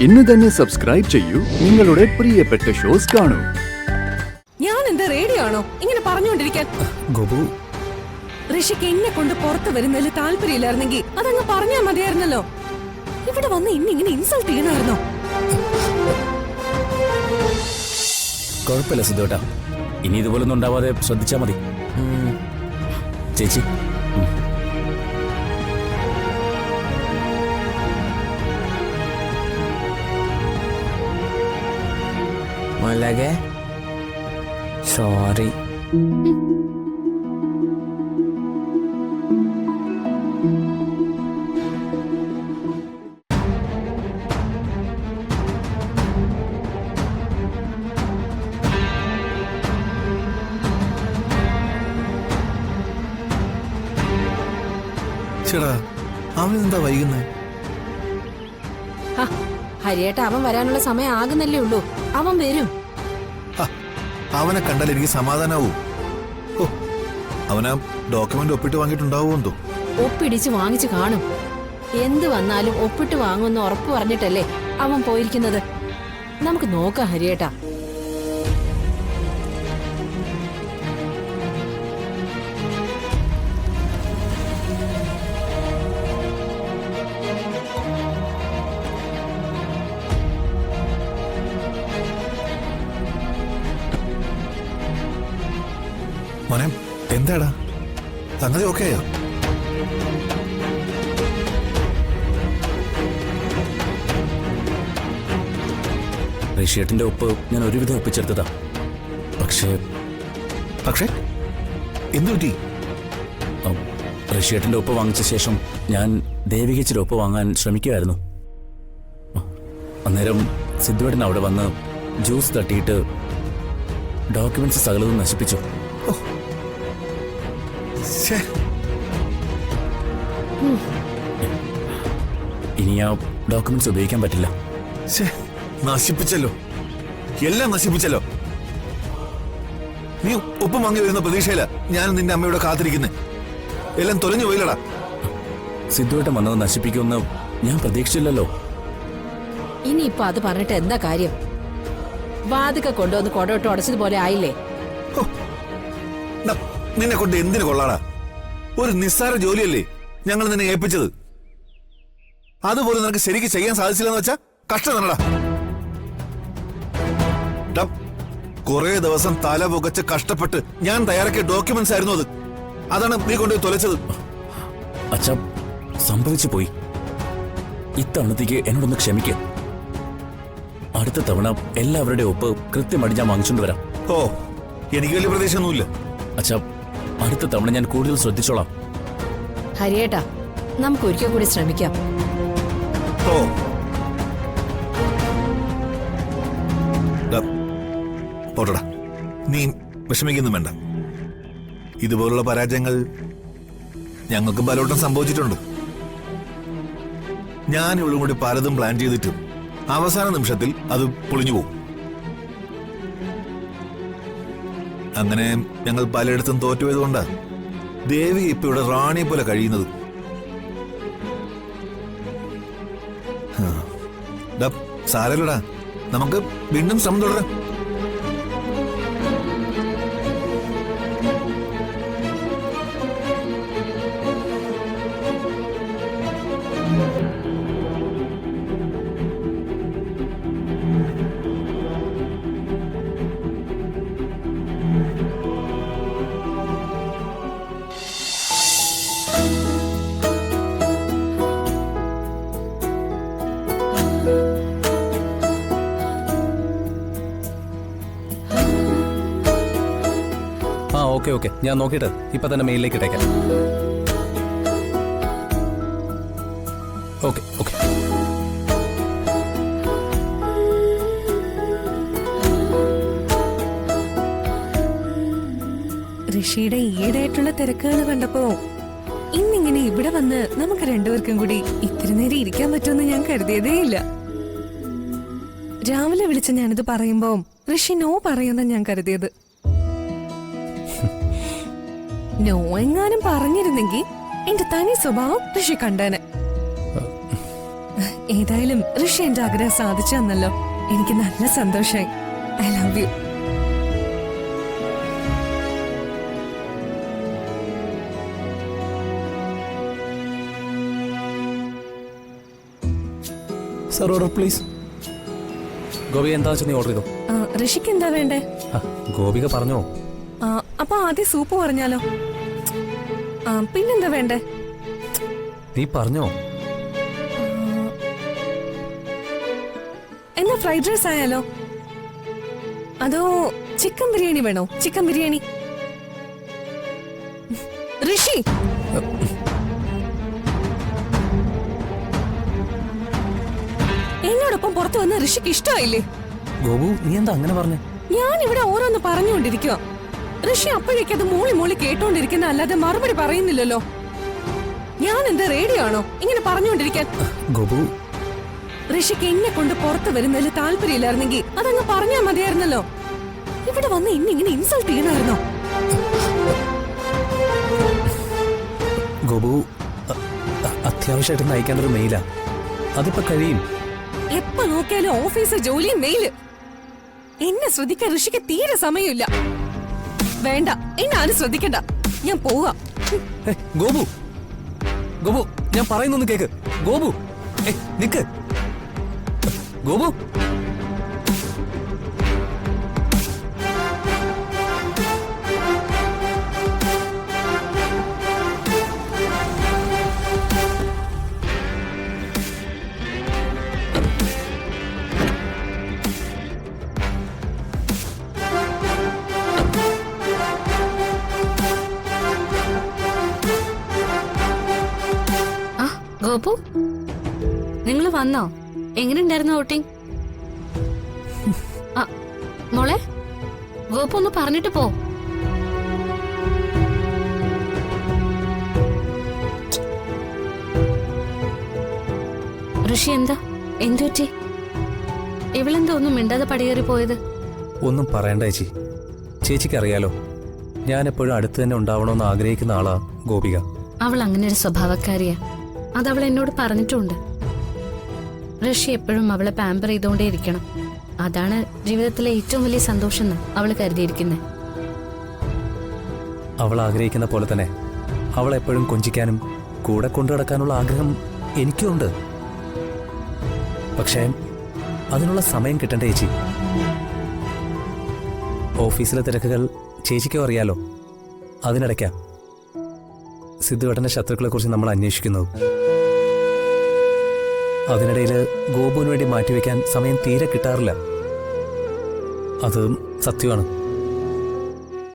ഇന്ന് തന്നെ സബ്സ്ക്രൈബ് ചെയ്യൂ, നിങ്ങളുടെ പ്രിയപ്പെട്ട ഷോസ് കാണൂ. ഞാൻ എന്താ റേഡിയോ ആണോ ഇങ്ങനെ പറഞ്ഞുകൊണ്ടിരിക്കാൻ? ഗോപു, ഋഷിക്ക് എന്നെ കൊണ്ട് പുറത്തു വരുന്നതിൽ താല്പര്യമില്ലായിരുന്നെങ്കിൽ അതങ്ങ് പറഞ്ഞാ മതിയായിരുന്നല്ലോ. ഇവിടെ വന്ന് ഇന്നിങ്ങനെ ഇൻസൾട്ട് ചെയ്യണമായിരുന്നോ? കുഴപ്പമില്ല സിദ്ധുവേട്ടാ, ഇനി ഇതുപോലൊന്നും ഉണ്ടാവാതെ ശ്രദ്ധിച്ചാ മതി. ചേച്ചി, മലകെ സോറി. ചേടാ, അവനെന്താ വൈകുന്നേ? ഹരിയേട്ട അവൻ വരാനുള്ള സമയം ആകുന്നല്ലേ ഉള്ളൂ. അവൻ വരും. അവനെ കണ്ടാൽ എനിക്ക് സമാധാനാവൂ. അവനാ ഡോക്യുമെന്റ് ഒപ്പിട്ട് വാങ്ങിയിട്ടുണ്ടാവുമെന്തോ. ഒപ്പിടിച്ച് വാങ്ങിച്ചു കാണും. എന്ത് വന്നാലും ഒപ്പിട്ട് വാങ്ങുമെന്ന് ഉറപ്പ് പറഞ്ഞിട്ടല്ലേ അവൻ പോയിരിക്കുന്നത്. നമുക്ക് നോക്കാം ഹരിയേട്ട. മോനെ, എന്താടാ സംഗതി? ഓക്കെയോ? ഋഷിയേട്ടന്റെ ഒപ്പ് ഞാൻ ഒരുവിധം ഒപ്പിച്ചെടുത്തതാ. പക്ഷേ എന്തു പറ്റി? ഋഷിയേട്ടന്റെ ഒപ്പ് വാങ്ങിച്ച ശേഷം ഞാൻ ദേവികച്ചിയുടെ ഒപ്പ് വാങ്ങാൻ ശ്രമിക്കുമായിരുന്നു. അന്നേരം സിദ്ധുവേട്ടൻ അവിടെ വന്ന് ജ്യൂസ് തട്ടിയിട്ട് ഡോക്യുമെന്റ്സ് സകലതും നശിപ്പിച്ചു. ഇനി ആ ഡോക്യുമെന്റ്സ് ഉപയോഗിക്കാൻ പറ്റില്ല. നശിപ്പിച്ചല്ലോ, എല്ലാം നശിപ്പിച്ചല്ലോ. നീ ഒപ്പം വാങ്ങി വരുന്ന പ്രതീക്ഷയില ഞാൻ നിന്റെ അമ്മയോട് കാത്തിരിക്കുന്നേ. എല്ലാം തൊലഞ്ഞു പോയില്ലടാ. സിദ്ധുവേട്ടൻ വന്നത് നശിപ്പിക്കുമെന്ന് ഞാൻ പ്രതീക്ഷിച്ചില്ലല്ലോ. ഇനിയിപ്പൊ അത് പറഞ്ഞിട്ട് എന്താ കാര്യം? വാതിക കൊണ്ടുവന്ന് കൊടോട്ട് ഉടച്ചതുപോലെ ആയില്ലേ? നിന്നെ കൊണ്ട് എന്തിനു കൊള്ളാടാ? ഒരു നിസ്സാര ജോലിയല്ലേ ഞങ്ങൾ നിന്നെ ഏൽപ്പിച്ചത്. അതുപോലെ നിനക്ക് ശരിക്ക് ചെയ്യാൻ സാധിച്ചില്ലെന്ന് വെച്ചാ കഷ്ടം തന്നെടാ. കുറെ ദിവസം തല പുകച്ച് കഷ്ടപ്പെട്ട് ഞാൻ തയ്യാറാക്കിയ ഡോക്യുമെന്റ്സ് ആയിരുന്നു അത്. അതാണ് നീ കൊണ്ടുപോയി തൊലച്ചത്. അച്ഛാ, സംഭവിച്ചു പോയി. ഇത്തവണത്തേക്ക് എന്നോടൊന്ന് ക്ഷമിക്കുക. അടുത്ത തവണ എല്ലാവരുടെ ഒപ്പ് കൃത്യമായിട്ട് ഞാൻ വാങ്ങിച്ചുകൊണ്ട് വരാം. ഓ, എനിക്ക് വലിയ പ്രതീക്ഷയൊന്നുമില്ല. അച്ഛാ, അടുത്ത തവണ ഞാൻ കൂടുതൽ ശ്രദ്ധിച്ചോളാം. ഹരിയേട്ടാ, നമുക്ക് ഒരിക്കൽ കൂടി ശ്രമിക്കാം. ഓ, പോട്ടടാ, നീ വിഷമിക്കൊന്നും വേണ്ട. ഇതുപോലുള്ള പരാജയങ്ങൾ ഞങ്ങൾക്ക് പലവട്ടം സംഭവിച്ചിട്ടുണ്ട്. ഞാൻ ഇവളും കൂടി പലതും പ്ലാൻ ചെയ്തിട്ടും അവസാന നിമിഷത്തിൽ അത് പൊളിഞ്ഞു പോകും. അങ്ങനെ ഞങ്ങൾ പലയിടത്തും തോറ്റുപോയതുകൊണ്ടാ ദേവി ഇപ്പൊ ഇവിടെ റാണിയെ പോലെ കഴിയുന്നത്. സാരല്ലടാ, നമുക്ക് വീണ്ടും ശ്രമം തുടരാം. ഓക്കെ, ഞാൻ നോക്കിയിട്ട് ഇപ്പൊ തന്നെ മെയിലിലേക്ക് ഇട്ടേക്കാം. ഓക്കെ. ഋഷിയുടെ ഈടായിട്ടുള്ള തിരക്കുകൾ കണ്ടപ്പോ ഇന്നിങ്ങനെ ഇവിടെ വന്ന് നമുക്ക് രണ്ടുപേർക്കും കൂടി ഇത്തിരി നേരം ഇരിക്കാൻ പറ്റുമെന്ന് ഞാൻ കരുതിയതേ ഇല്ല. രാവിലെ വിളിച്ച ഞാനിത് പറയുമ്പോ ഋഷി നോ പറയുന്ന ഞാൻ കരുതിയത്. നോ എങ്ങാനും പറഞ്ഞിരുന്നെങ്കിൽ എന്റെ തനി സ്വഭാവം ഋഷി കണ്ടേനെ. ഏതായാലും ഋഷി എന്റെ ആഗ്രഹം സാധിച്ചു തന്നല്ലോ. എനിക്ക് നല്ല സന്തോഷായി. I love you. Sir order please. Gopika എന്താ വെച്ചാൽ നീ ഓർഡർ ചെയ്തോ. ഋഷിക്ക് എന്താ വേണ്ടേ? ഗോപിക പറഞ്ഞോ. അപ്പൊ ആദ്യം സൂപ്പ് പറഞ്ഞാലോ? പിന്നെന്താ വേണ്ടേ? നീ പറഞ്ഞോ. എന്നാ ഫ്രൈഡ് റൈസ് ആയാലോ? അതോ ചിക്കൻ ബിരിയാണി വേണോ? ചിക്കൻ ബിരിയാണി. ഋഷി, എന്നോടൊപ്പം പുറത്തു വന്ന ഋഷിക്ക് ഇഷ്ടമായില്ലേ? ഗോപു നീ എന്താ അങ്ങനെ പറഞ്ഞേ? ഞാൻ ഇവിടെ ഓരോന്ന് പറഞ്ഞുകൊണ്ടിരിക്കുക. ഋഷി അപ്പോഴേക്ക് അത് മൂളി മൂളി കേട്ടോണ്ടിരിക്കുന്ന അല്ലാതെ മറുപടി പറയുന്നില്ലല്ലോ. ഞാൻ എന്താ റേഡിയോ ആണോ ഇങ്ങനെ പറഞ്ഞുകൊണ്ടിരിക്കാൻ? ഗോപു, ഋഷിക്ക് എന്നെ കൊണ്ട് പുറത്തു വരുന്നതിൽ താല്പര്യമില്ലായിരുന്നെങ്കിൽ അതങ്ങ് പറഞ്ഞാ മതിയായിരുന്നല്ലോ. ഇവിടെ വന്ന് ഇന്നിങ്ങനെ ഇൻസൾട്ട് ചെയ്യണമായിരുന്നോ? ഗോപു, അത്യാവശ്യമായിട്ട് നയിക്കാൻ ഒരു മെയിലാ, അതിപ്പോ കഴിയും. എപ്പോ നോക്കിയാലും ഓഫീസ് ജോലിയും മെയില്. എന്നെ ശ്രദ്ധിക്കാൻ ഋഷിക്ക് തീരെ സമയമില്ല. വേണ്ട, എന്നെ ആരും ശ്രദ്ധിക്കണ്ട, ഞാൻ പോവാ. ഗോപു, ഗോപു ഞാൻ പറയുന്നൊന്ന് കേക്ക്. ഗോപു നിക്ക്. ഗോപു, ഗോപു, നിങ്ങൾ വന്നോ? എങ്ങനെയുണ്ടായിരുന്നു ഔട്ടിംഗ്? മോളെ, ഗോപു ഒന്ന് പറഞ്ഞിട്ട് പോ. ഋഷി എന്താ എന്തുപറ്റി? ഇവളെന്താ ഒന്നും മിണ്ടാതെ പടിയേറി പോയത്? ഒന്നും പറയണ്ട ചേച്ചി. ചേച്ചിക്ക് അറിയാലോ, ഞാൻ എപ്പോഴും അടുത്ത് തന്നെ ഉണ്ടാവണമെന്ന് ആഗ്രഹിക്കുന്ന ആളാ ഗോപിക. അവൾ അങ്ങനെ ഒരു സ്വഭാവക്കാരിയാ. അതവൾ എന്നോട് പറഞ്ഞിട്ടുണ്ട്. ഋഷി എപ്പോഴും അവളെ പാമ്പർ ചെയ്തുകൊണ്ടേയിരിക്കണം. അതാണ് ജീവിതത്തിലെ ഏറ്റവും വലിയ സന്തോഷം എന്ന് അവൾ കരുതിയിരിക്കുന്നത്. അവൾ ആഗ്രഹിക്കുന്ന പോലെ തന്നെ അവളെ എപ്പോഴും കൊഞ്ചിക്കാനും കൂടെ കൊണ്ടു നടക്കാനുള്ള ആഗ്രഹം എനിക്കുണ്ട്. പക്ഷേ അതിനുള്ള സമയം കിട്ടണ്ടേ ചേച്ചി. ഓഫീസിലെ തിരക്കുകൾ ചേച്ചിക്കും അറിയാലോ. അതിനിടയ്ക്കാ സിദ്ധുവേട്ടന്റെ ശത്രുക്കളെ കുറിച്ച് നമ്മൾ അന്വേഷിക്കുന്നത്. അതിനിടയിൽ ഗോപുവിന് വേണ്ടി മാറ്റിവെക്കാൻ സമയം തീരെ കിട്ടാറില്ല. അത് സത്യമാണ്.